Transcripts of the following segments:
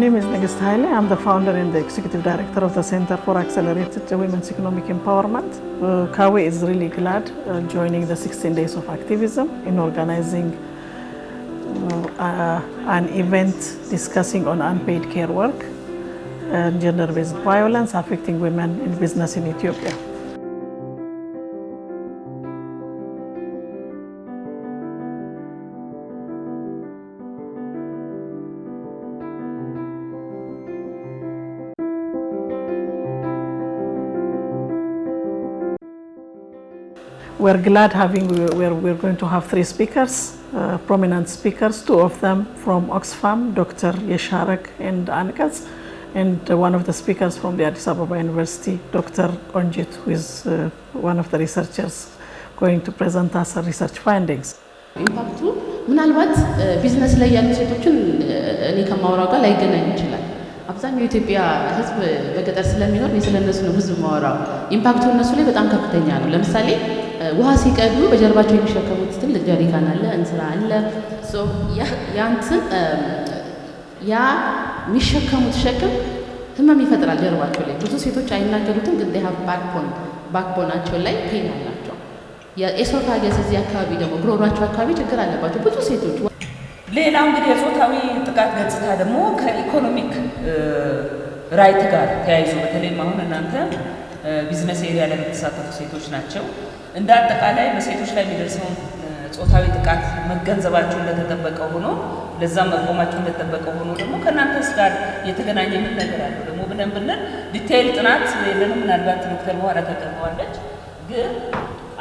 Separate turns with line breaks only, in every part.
name is Nigist Haile. I'm the founder and the executive director of the Center for Accelerated Women's Economic Empowerment. CAWEE is really glad joining the 16 Days of Activism in organizing an event discussing on unpaid care work and gender-based violence affecting women in business in Ethiopia. We're glad we're going to have 3 speakers, prominent speakers, 2 of them from Oxfam, Dr. Yesharek and Ankas, and one of the speakers from the Addis Ababa University, Dr. Onjit, who is one of the researchers going to present us her research findings.
ኢምፓክቱ ምናልባት ቢዝነስ ላይ ያሉ ሴቶችን እኔ ከማወራው ጋር ላይገናኝ ይችላል። አብዛኛው የኢትዮጵያ ሕዝብ በገጠር ስለሚኖር ስለነሱ ነው ብዙ ማወራው። ኢምፓክቱ እነሱ ላይ በጣም ከፍተኛ ነው። ለምሳሌ ውሃ ሲቀዱ በጀርባቸው የሚሸከሙት ትልቅ ጀሪካን አለ፣ እንስራ አለ። ያ የሚሸከሙት ሸክም ህመም ይፈጥራል ጀርባቸው ላይ። ብዙ ሴቶች አይናገሩትም፣ ግን they have ባክቦናቸው ላይ ፔን አላቸው። የኤሶፋገስ እዚህ አካባቢ ደግሞ ጉሮሯቸው አካባቢ ችግር አለባቸው ብዙ ሴቶች።
ሌላው እንግዲህ የጾታዊ ጥቃት ገጽታ ደግሞ ከኢኮኖሚክ ራይት ጋር ተያይዞ በተለይም አሁን እናንተ ቢዝነስ ኤሪያ ላይ የተሳተፉ ሴቶች ናቸው። እንደ አጠቃላይ በሴቶች ላይ የሚደርሰውን ጾታዊ ጥቃት መገንዘባቸው እንደተጠበቀ ሆኖ ለዛም መቆማቸው እንደተጠበቀ ሆኖ ደግሞ ከእናንተስ ጋር የተገናኘ ምን ነገር አለው ደግሞ ብለን ዲቴይል ጥናት የለንም። ምናልባት ዶክተር በኋላ ተቀርበዋለች። ግን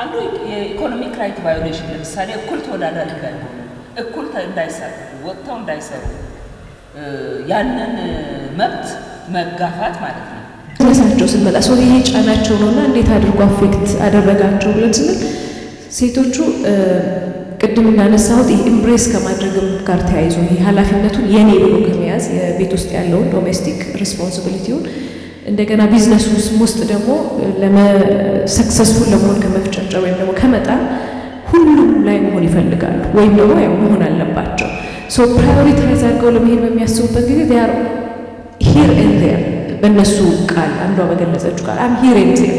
አንዱ የኢኮኖሚክ ራይት ቫዮሌሽን ለምሳሌ እኩል ተወዳዳሪ እንዳይሆኑ፣ እኩል እንዳይሰሩ፣ ወጥተው እንዳይሰሩ ያንን መብት መጋፋት ማለት ነው።
ራሳቸው ስንመጣ ሰው ይሄ ጫናቸው ነውና እንዴት አድርጎ አፌክት አደረጋቸው ብለን ስንል ሴቶቹ ቅድም እንዳነሳሁት ይሄ ኢምብሬስ ከማድረግም ጋር ተያይዞ ይሄ ኃላፊነቱን የኔ ብሎ ከመያዝ የቤት ውስጥ ያለውን ዶሜስቲክ ሪስፖንሲቢሊቲውን እንደገና ቢዝነስ ውስጥ ደግሞ ሰክሰስፉል ለመሆን ከመፍጨርጨር ወይም ደግሞ ከመጣን ሁሉም ላይ መሆን ይፈልጋሉ ወይም ደግሞ ያው መሆን አለባቸው። ሶ ፕራዮሪታይዝ አድርገው ለመሄድ በሚያስቡበት ጊዜ they are here and there በእነሱ ቃል አንዷ በገለጸችው ቃል I'm here and there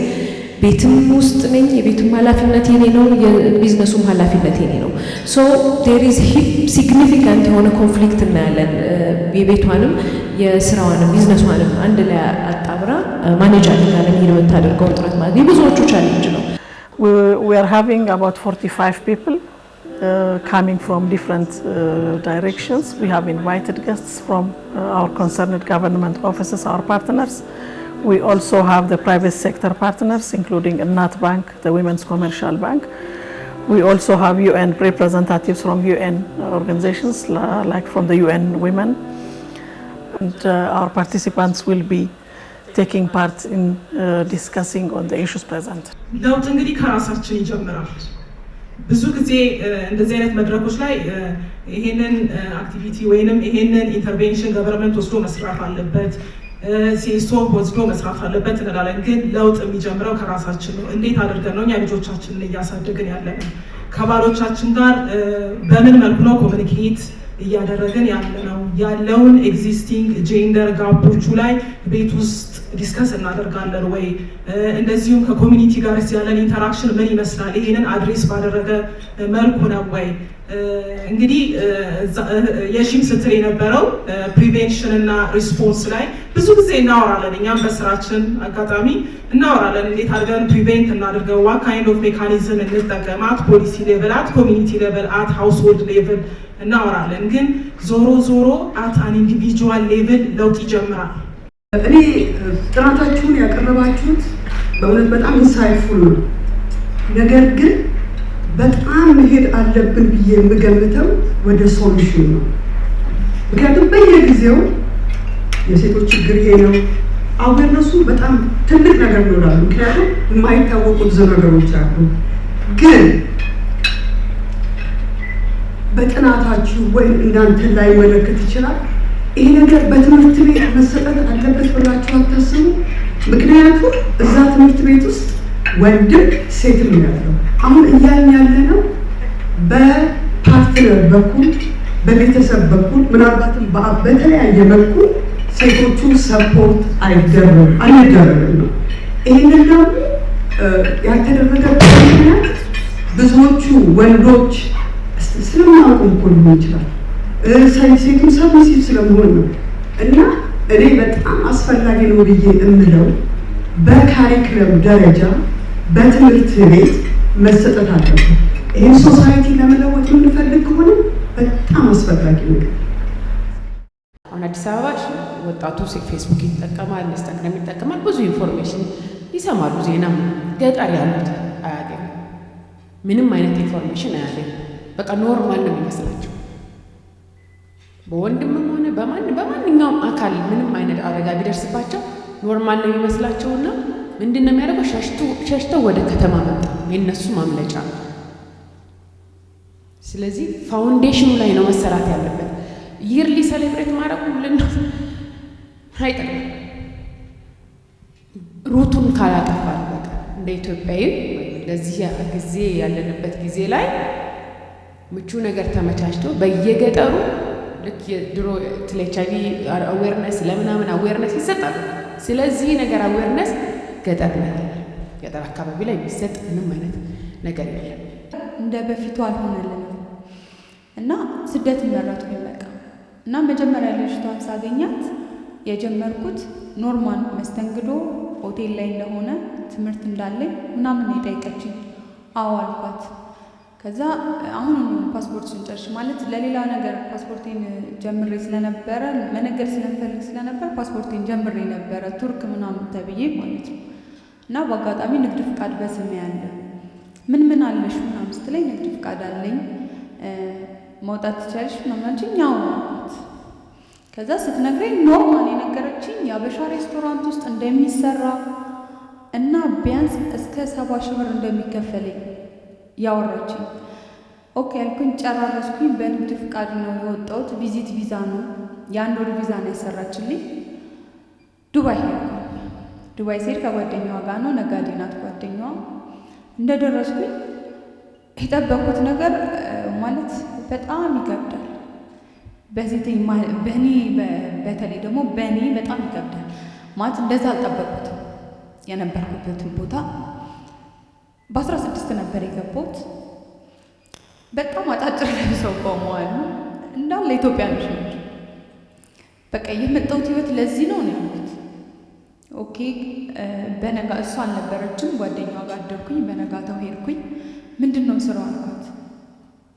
ቤትም ውስጥ ነኝ፣ የቤቱም ኃላፊነት የኔ ነው፣ የቢዝነሱም ኃላፊነት የኔ ነው። ሶ there is significant የሆነ ኮንፍሊክት እናያለን። የቤቷንም የስራዋንም ቢዝነሷንም አንድ ላይ አጣብራ ማኔጅ አድርጋ ለመሄድ የምታደርገው ጥረት ማለት የብዙዎቹ ቻሌንጅ ነው።
We are having about 45 people coming from different directions. We have invited guests from our concerned government offices, our partners. We also have the private sector partners, including Nat Bank, the Women's Commercial Bank. We also have UN representatives from UN organizations, like from the UN Women. And our participants will be taking part in discussing on the issues present.
ለውጥ እንግዲህ ከራሳችን ይጀምራል። ብዙ ጊዜ እንደዚህ አይነት መድረኮች ላይ ይሄንን አክቲቪቲ ወይንም ይሄንን ኢንተርቬንሽን ገቨርንመንት ወስዶ መስራት አለበት፣ ሲሶ ወስዶ መስራት አለበት እንላለን። ግን ለውጥ የሚጀምረው ከራሳችን ነው። እንዴት አድርገን ነው እኛ ልጆቻችንን እያሳደግን ያለነው? ከባሎቻችን ጋር በምን መልኩ ነው ኮሚኒኬት እያደረግን ያለነው? ያለውን ኤግዚስቲንግ ጄንደር ጋፖቹ ላይ ቤት ውስጥ ዲስከስ እናደርጋለን ወይ? እንደዚሁም ከኮሚኒቲ ጋር ያለን ኢንተራክሽን ምን ይመስላል? ይሄንን አድሬስ ባደረገ መልኩ ነው ወይ? እንግዲህ የሺም ስትል የነበረው ፕሪቬንሽን እና ሪስፖንስ ላይ ብዙ ጊዜ እናወራለን። እኛም በስራችን አጋጣሚ እናወራለን። እንዴት አድርገን ፕሪቬንት እናድርገው? ዋት ካይንድ ኦፍ ሜካኒዝም እንጠቀም? አት ፖሊሲ ሌቨል፣ አት ኮሚኒቲ ሌቨል፣ አት ሃውስሆልድ ሌቨል እናወራለን። ግን ዞሮ አት አን ኢንዲቪጁዋል ሌቨል ለውጥ ይጀምራል።
እኔ ጥናታችሁን ያቀረባችሁት በእውነት በጣም ኢንሳይትፉል ነው። ነገር ግን በጣም መሄድ አለብን ብዬ የምገምተው ወደ ሶሉሽን ነው። ምክንያቱም በየጊዜው የሴቶች ችግር ይሄ ነው፣ አዌርነሱ በጣም ትልቅ ነገር ይኖራሉ። ምክንያቱም የማይታወቁ ብዙ ነገሮች አሉ። ግን በጥናታችሁ ወይም እናንተ ላይ መለከት ይችላል ይሄ ነገር በትምህርት ቤት መሰጠት አለበት ብላችሁ አታስቡ? ምክንያቱም እዛ ትምህርት ቤት ውስጥ ወንድም ሴትም ያለው አሁን እያልን ያለነው በፓርትነር በኩል በቤተሰብ በኩል ምናልባትም በተለያየ መልኩ ሴቶቹ ሰፖርት አንደረግም ነው። ይህንን ደግሞ ያልተደረገበት ምክንያት ብዙዎቹ ወንዶች ስለማያውቁ እኮ ሊሆን ይችላል፣ ሴቱም ሰብሲብ ስለመሆን ነው። እና እኔ በጣም አስፈላጊ ነው ብዬ እምለው በካሪክለም ደረጃ በትምህርት ቤት መሰጠት አለበት። ይህን ሶሳይቲ ለመለወጥ የምንፈልግ ከሆነ በጣም አስፈላጊ ነው።
አሁን አዲስ አበባ ወጣቱ ፌስቡክ ይጠቀማል፣ ኢንስታግራም ይጠቀማል፣ ብዙ ኢንፎርሜሽን ይሰማሉ። ዜናም ገጠር ያሉት አያገኙ፣ ምንም አይነት ኢንፎርሜሽን አያገኙ። በቃ ኖርማል ነው የሚመስላቸው። በወንድምም ሆነ በማንኛውም አካል ምንም አይነት አደጋ ቢደርስባቸው ኖርማል ነው የሚመስላቸውና ምንድን ነው የሚያደርገው? ሸሽተው ወደ ከተማ መጣ፣ የነሱ ማምለጫ። ስለዚህ ፋውንዴሽኑ ላይ ነው መሰራት ያለበት። ይርሊ ሴሌብሬት ማድረጉ አይጠቅም። ሩቱን ካላጠፋል በቃ እንደ ኢትዮጵያዊ ለዚህ ጊዜ ያለንበት ጊዜ ላይ ምቹ ነገር ተመቻችቶ በየገጠሩ ልክ የድሮ ትለቻቢ አዌርነስ ለምናምን አዌርነስ ይሰጣል። ስለዚህ ነገር አዌርነስ ገጠር አካባቢ ላይ የሚሰጥ ምንም አይነት ነገር የለም።
እንደ በፊቱ አልሆነልንም እና ስደት መረጥኩኝ በቃ። እና መጀመሪያ ልጅቷን ሳገኛት የጀመርኩት ኖርማል መስተንግዶ ሆቴል ላይ እንደሆነ ትምህርት እንዳለኝ ምናምን የጠየቀችኝ። አዎ አልኳት። ከዛ አሁን ፓስፖርት ስንጨርሽ ማለት ለሌላ ነገር ፓስፖርቴን ጀምሬ ስለነበረ መነገድ ስለምፈልግ ስለነበር ፓስፖርቴን ጀምሬ ነበረ ቱርክ ምናምን ተብዬ ማለት ነው። እና በአጋጣሚ ንግድ ፍቃድ በስሜ ያለ ምን አለሽ ምናምን ስትለኝ ንግድ ፍቃድ አለኝ መውጣት ትችያለሽ ምናምን አለችኝ። ያው አልኳት። ከዛ ስትነግረኝ ኖርማል የነገረችኝ የአበሻ ሬስቶራንት ውስጥ እንደሚሰራ እና ቢያንስ እስከ 70 ሺህ ብር እንደሚከፈለኝ ያወራችኝ። ኦኬ ያልኩኝ፣ ጨራረስኩኝ። በንግድ ፍቃድ ነው የወጣሁት። ቪዚት ቪዛ ነው፣ የአንድ ወር ቪዛ ነው ያሰራችልኝ። ዱባይ ሄድኩኝ። ዱባይ ስሄድ ከጓደኛዋ ጋር ነው፣ ነጋዴ ናት ጓደኛዋ። እንደደረስኩኝ የጠበኩት ነገር ማለት በጣም ይከብዳል። በተለይ ደግሞ በእኔ በጣም ይከብዳል ማለት እንደዛ አልጠበቁትም። የነበርኩበትን ቦታ በ16 ነበር የገባሁት። በጣም አጫጭር ለብሰው ቆመዋል እንዳለ ኢትዮጵያኖች ናቸው። በቃ የመጣሁት ህይወት ለዚህ ነው ነው ያሉት። ኦኬ በነጋ እሷ አልነበረችም፣ ጓደኛዋ ጋር አደርኩኝ። በነጋታው ሄድኩኝ። ምንድን ነው ስራው አልኳት።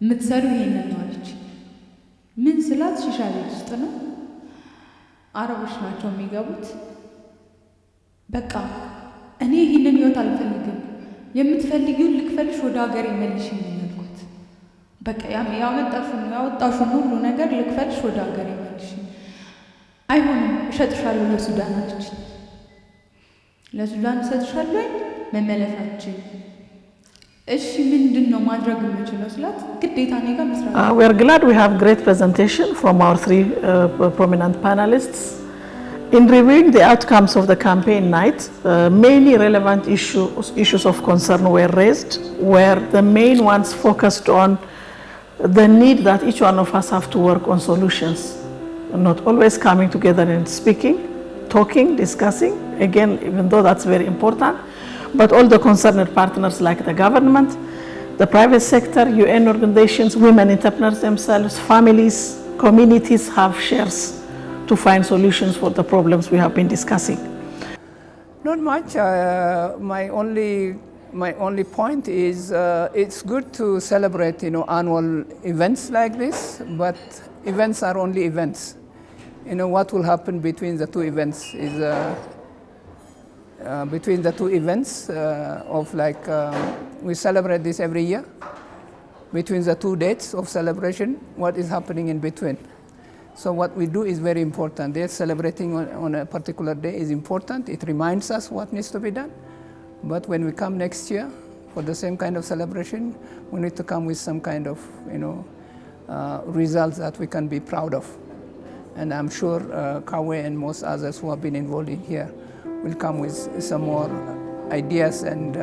የምትሰሪው ይሄንን ነው አለች። ምን ስላት ሺሻ ቤት ውስጥ ነው፣ አረቦች ናቸው የሚገቡት። በቃ እኔ ይህንን ህይወት አልፈልግም፣ የምትፈልጊውን ልክፈልሽ፣ ወደ ሀገር መልሽ የሚያልኩት። በቃ ያወጣሹን ሁሉ ነገር ልክፈልሽ፣ ወደ ሀገር መልሽ። አይሆንም፣ እሸጥሻለሁ ለሱዳን አለች። ለሱዳን እሰጥሻለሁ፣ መመለሳችን። እሺ ምንድን ነው ማድረግ የምችለው ስላት፣ ግዴታ እኔ ጋር መስራት።
We are glad we have great presentation from our three prominent panelists. In reviewing the outcomes of the campaign night, many relevant issues of concern were raised, where the main ones focused on the need that each one of us have to work on solutions, not always coming together and speaking, talking, discussing, again, even though that's very important, but all the concerned partners like the government, the private sector, UN organizations, women entrepreneurs themselves, families, communities have shares to find solutions for the problems we have been discussing.
Not much. My only point is it's good to celebrate, annual events like this, but events are only events. What will happen between the two events is we celebrate this every year. Between the two dates of celebration, what is happening in between? So what we do is very important. They're celebrating on a particular day is important. It reminds us what needs to be done. But when we come next year for the same kind of celebration, we need to come with some kind of, results that we can be proud of. And I'm sure CAWEE and most others who have been involved in here will come with some more ideas and,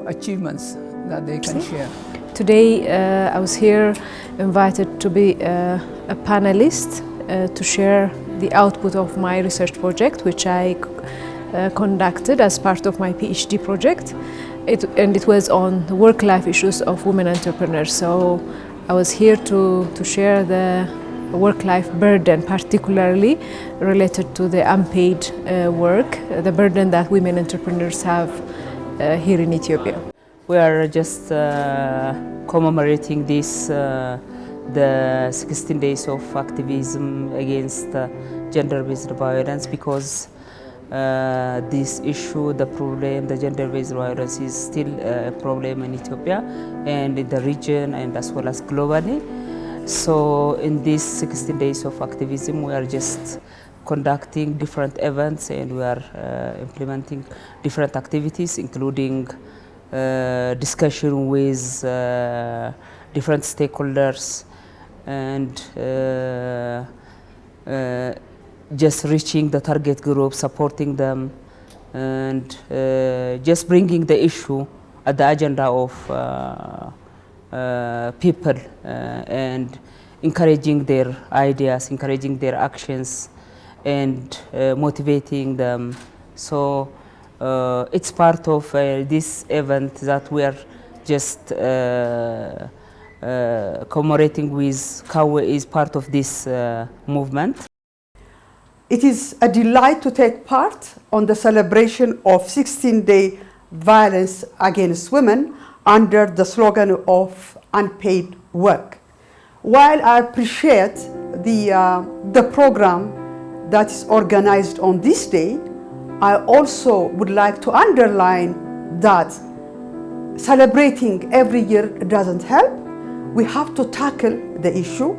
achievements that they can share.
Today I was here invited to be a panelist
to share the output of my research project, which I conducted as part of my PhD project. It was on the work-life issues of women entrepreneurs. So I was here to share the work-life burden, particularly related to the unpaid work, the burden that women entrepreneurs have here in Ethiopia.
We are just commemorating this, the 16 days of activism against gender-based violence, because this issue, the problem, the gender-based violence is still a problem in Ethiopia and in the region and as well as globally. So in these 16 days of activism, we are just conducting different events and we are implementing different activities, including discussion with different stakeholders and just reaching the target group, supporting them, and just bringing the issue at the agenda of people and encouraging their ideas, encouraging their actions, and motivating them. So it's part of this event that we are just commemorating with. CAWEE is part of this movement.
It is a delight to take part on the celebration of 16-day violence against women under the slogan of unpaid work. While I appreciate the program that is organized on this day, I also would like to underline that celebrating every year doesn't help. We have to tackle the issue,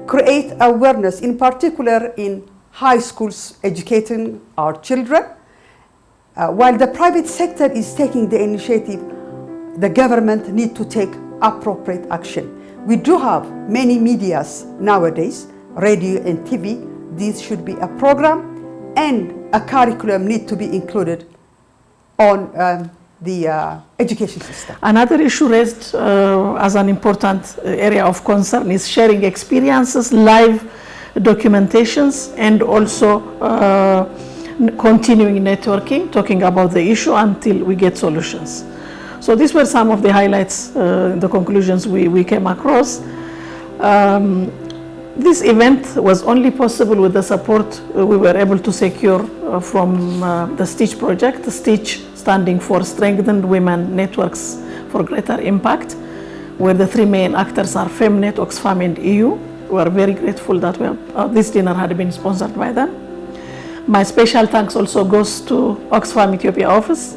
create awareness, in particular in high schools, educating our children. While the private sector is taking the initiative, the government needs to take appropriate action. We do have many medias nowadays, radio and TV. This should be a program, and a curriculum need to be included on the education system.
Another issue raised as an important area of concern is sharing experiences, live documentations, and also continuing networking, talking about the issue until we get solutions. So these were some of the highlights, the conclusions we came across. This event was only possible with the support we were able to secure from the STITCH project, STITCH standing for Strengthened Women Networks for Greater Impact, where the three main actors are FemNet, Oxfam, and EU. We are very grateful that this dinner had been sponsored by them. My special thanks also goes to Oxfam Ethiopia office,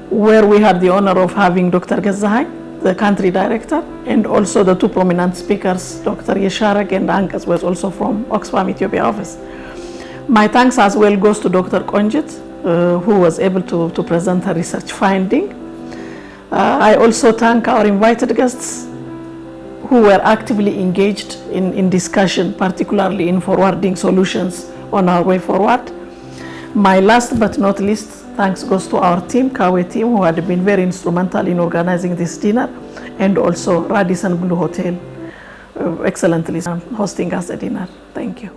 where we had the honor of having Dr. Gezahay, the country director, and also the two prominent speakers, Dr. Yesharek and Ankas, was also from Oxfam Ethiopia office. My thanks as well goes to Dr. Konjit, who was able to present her research finding. I also thank our invited guests who were actively engaged in discussion, particularly in forwarding solutions on our way forward. My last but not least thanks goes to our team, CAWEE team, who had been very instrumental in organizing this dinner, and also Radisson Blu Hotel excellently hosting us a dinner. Thank you.